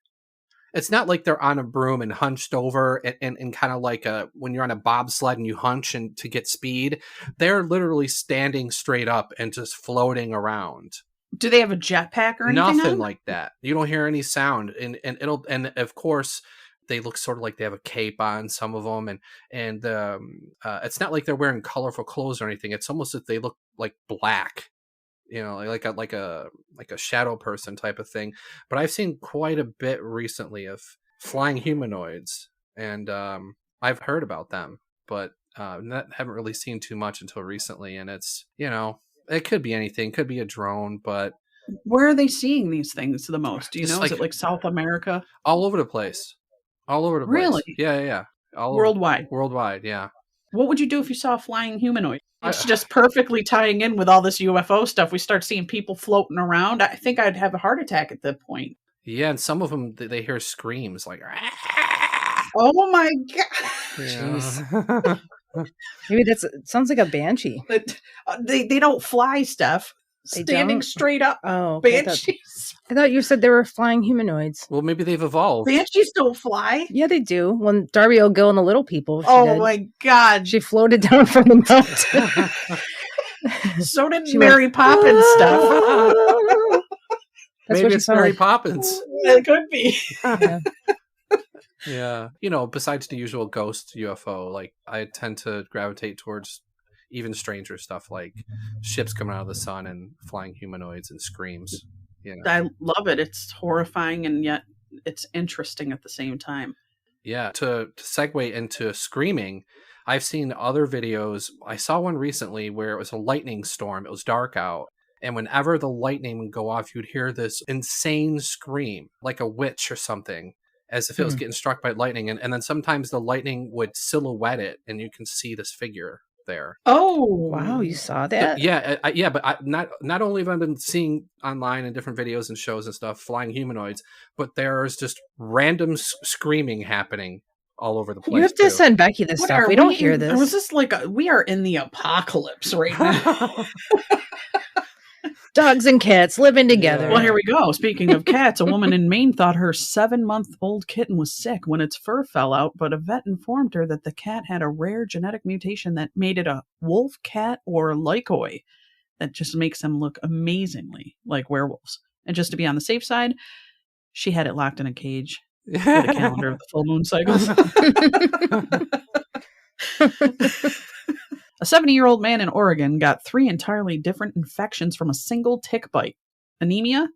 it's not like they're on a broom and hunched over and kind of like when you're on a bobsled and you hunch and to get speed. They're literally standing straight up and just floating around. Do they have a jetpack or anything? Nothing like that. You don't hear any sound, and of course they look sort of like they have a cape on, some of them, and it's not like they're wearing colorful clothes or anything. It's almost that they look like black, like a shadow person type of thing. But I've seen quite a bit recently of flying humanoids, and I've heard about them, but haven't really seen too much until recently. And it's it could be anything, could be a drone, but where are they seeing these things the most? Do you know? Like, is it like South America? All over the place. All over the place. Really? Yeah. Worldwide. Worldwide, yeah. What would you do if you saw a flying humanoid? It's just perfectly tying in with all this UFO stuff. We start seeing people floating around. I think I'd have a heart attack at that point. Yeah, and some of them, they hear screams like, oh my God. Yeah. Maybe sounds like a banshee. They don't fly, Steph. Standing straight up. Oh, okay. Banshees. I thought you said they were flying humanoids. Well, maybe they've evolved. Banshees don't fly. Yeah, they do. When Darby O'Gill and the Little People. My God. She floated down from the mountain. So did Mary Poppins stuff. That's maybe what it's Mary Poppins. It could be. Yeah. Besides the usual ghost UFO, like I tend to gravitate towards even stranger stuff like ships coming out of the sun and flying humanoids and screams. I love it. It's horrifying and yet it's interesting at the same time. Yeah. To segue into screaming, I've seen other videos. I saw one recently where it was a lightning storm. It was dark out. And whenever the lightning would go off, you'd hear this insane scream, like a witch or something, as if it was getting struck by lightning. And then sometimes the lightning would silhouette it, and you can see this figure there. Oh, wow. You saw that? But not only have I been seeing online in different videos and shows and stuff, flying humanoids, but there's just random screaming happening all over the place. You have to send Becky this stuff. We don't hear this. Was this like we are in the apocalypse right now? Dogs and cats living together. Well, here we go. Speaking of cats, a woman in Maine thought her 7-month-old kitten was sick when its fur fell out, but a vet informed her that the cat had a rare genetic mutation that made it a wolf, cat, or lycoid that just makes them look amazingly like werewolves. And just to be on the safe side, she had it locked in a cage with a calendar of the full moon cycles. A 70-year-old man in Oregon got 3 entirely different infections from a single tick bite. Anemia,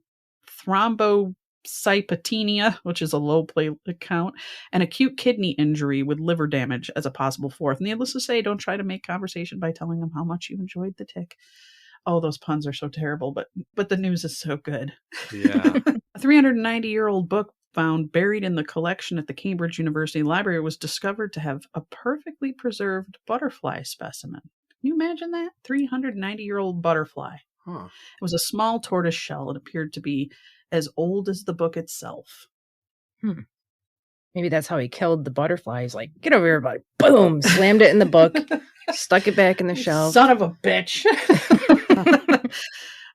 thrombocytopenia, which is a low platelet count, and acute kidney injury with liver damage as a possible 4th. Needless to say, don't try to make conversation by telling them how much you enjoyed the tick. Oh, those puns are so terrible, but the news is so good. Yeah. A 390-year-old book found buried in the collection at the Cambridge University Library was discovered to have a perfectly preserved butterfly specimen. Can you imagine that? 390-year-old butterfly. Huh. It was a small tortoise shell. It appeared to be as old as the book itself. Maybe that's how he killed the butterfly. He's like, get over here, buddy. Boom! Slammed it in the book. Stuck it back in the shelf. Son of a bitch.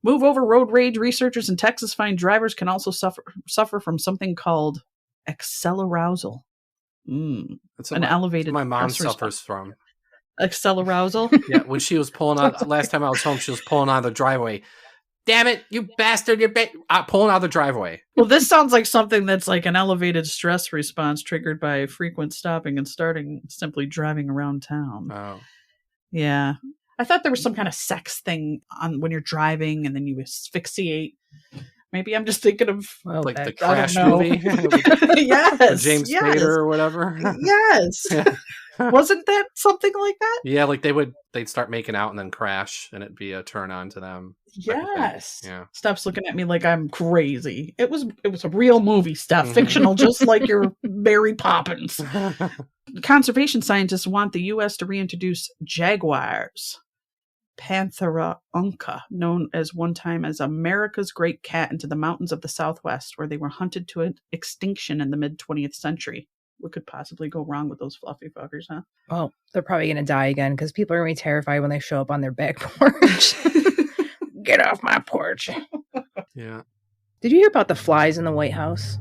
Move over road rage. Researchers in Texas find drivers can also suffer from something called accelerousal. An elevated. My mom suffers from accelerousal. Yeah, when she was pulling out last time I was home, she was pulling out of the driveway. Damn it, you bastard! You're pulling out of the driveway. Well, this sounds like something that's like an elevated stress response triggered by frequent stopping and starting, simply driving around town. Oh, yeah. I thought there was some kind of sex thing on when you're driving and then you asphyxiate. Maybe I'm just thinking of like the Crash movie. Yes, James Spader or whatever. Yes. Wasn't that something like that? Yeah, like they'd start making out and then crash, and it'd be a turn on to them. Yes. Yeah. Steph's looking at me like I'm crazy. It was a real movie, Steph, fictional, just like your Mary Poppins. Conservation scientists want the U.S. to reintroduce jaguars, Panthera unca, known as one time as America's great cat, into the mountains of the Southwest, where they were hunted to extinction in the mid-20th century. What could possibly go wrong with those fluffy fuckers, huh? Well, they're probably going to die again because people are going to be terrified when they show up on their back porch. Get off my porch. Yeah. Did you hear about the flies in the White House?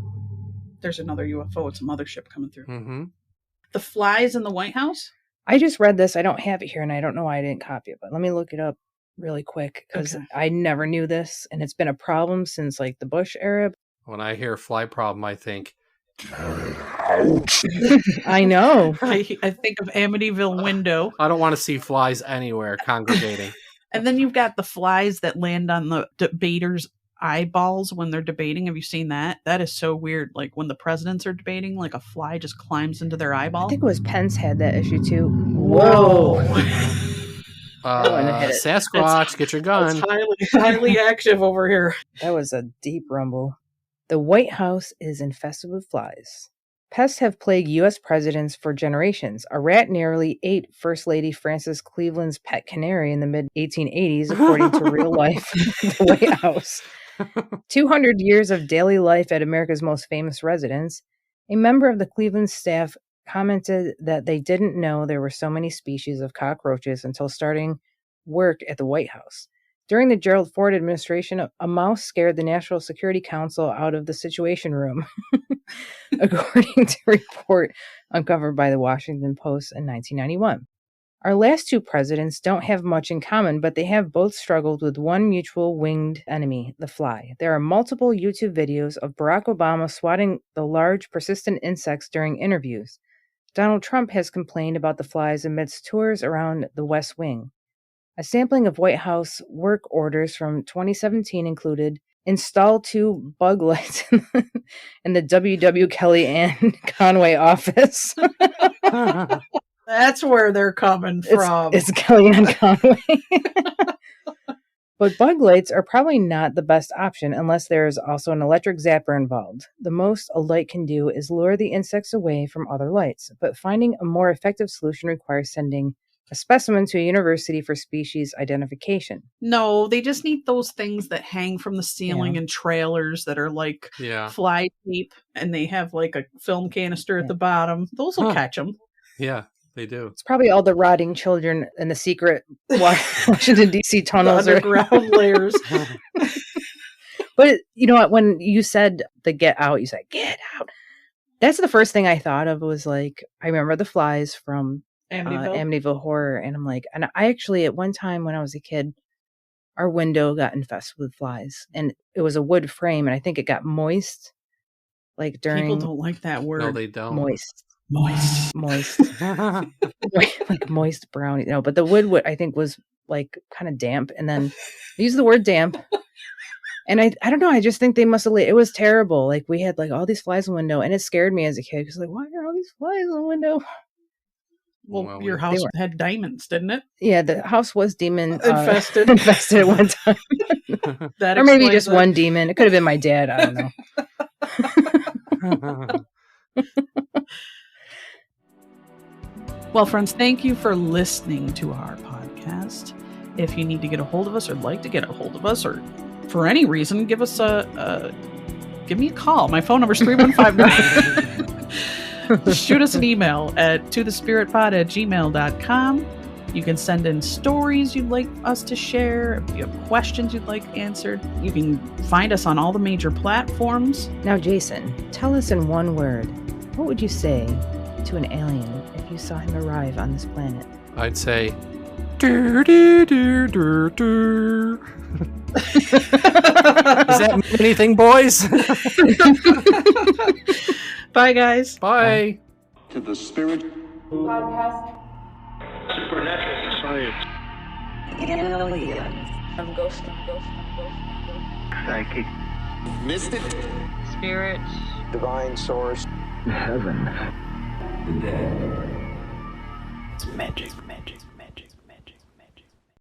There's another UFO. It's a mothership coming through. Mm-hmm. The flies in the White House? I just read this. I don't have it here, and I don't know why I didn't copy it, but let me look it up really quick because I never knew this, and it's been a problem since like the Bush era. When I hear fly problem, I think... I know. I think of Amityville Window. I don't want to see flies anywhere congregating. And then you've got the flies that land on the debaters' eyeballs when they're debating. Have you seen that? That is so weird. Like when the presidents are debating, like a fly just climbs into their eyeball. I think it was Pence had that issue too. Whoa. Sasquatch, get your gun. It's highly active over here. That was a deep rumble. The White House is infested with flies. Pests have plagued U.S. presidents for generations. A rat nearly ate First Lady Frances Cleveland's pet canary in the mid-1880s, according to Real Life, the White House. 200 years of daily life at America's most famous residence. A member of the Cleveland staff commented that they didn't know there were so many species of cockroaches until starting work at the White House. During the Gerald Ford administration, a mouse scared the National Security Council out of the Situation Room, according to a report uncovered by the Washington Post in 1991. Our last two presidents don't have much in common, but they have both struggled with one mutual winged enemy, the fly. There are multiple YouTube videos of Barack Obama swatting the large, persistent insects during interviews. Donald Trump has complained about the flies amidst tours around the West Wing. A sampling of White House work orders from 2017 included install 2 bug lights in the W.W. Kellyanne Conway office. That's where they're coming from. It's Kellyanne Conway. But bug lights are probably not the best option unless there is also an electric zapper involved. The most a light can do is lure the insects away from other lights, but finding a more effective solution requires sending a specimen to a university for species identification. No, they just need those things that hang from the ceiling in trailers that are like fly tape, and they have like a film canister at the bottom. Those will catch them. Yeah, they do. It's probably all the rotting children in the secret Washington, D.C. tunnels. The underground layers. But you know what? When you said the get out, you said, get out. That's the first thing I thought of was like, I remember the flies from Amityville Horror, and I'm like, and I actually at one time when I was a kid, our window got infested with flies, and it was a wood frame, and I think it got moist, like during. People don't like that word. No, they don't. Moist, like moist brown. But the wood I think was like kind of damp, and then I used the word damp, and I don't know. I just think they must have. It was terrible. Like we had like all these flies in the window, and it scared me as a kid because like, why are all these flies in the window? Well, your house had diamonds, didn't it? Yeah, the house was demon infested. Infested at one time. Or maybe just one demon. It could have been my dad. I don't know. Well, friends, thank you for listening to our podcast. If you need to get a hold of us or like to get a hold of us or for any reason, give us give me a call. My phone number is 3159. Shoot us an email at tothespiritpod@gmail.com. You can send in stories you'd like us to share. If you have questions you'd like answered, you can find us on all the major platforms. Now, Jason, tell us in one word, what would you say to an alien if you saw him arrive on this planet? I'd say, Does that mean anything, boys? Bye, guys. Bye. To the Spirit Podcast. Supernatural Science. Aliens. I'm ghost. Psychic. Mystic. Spirit. Divine Source. Heaven. The dead. Magic.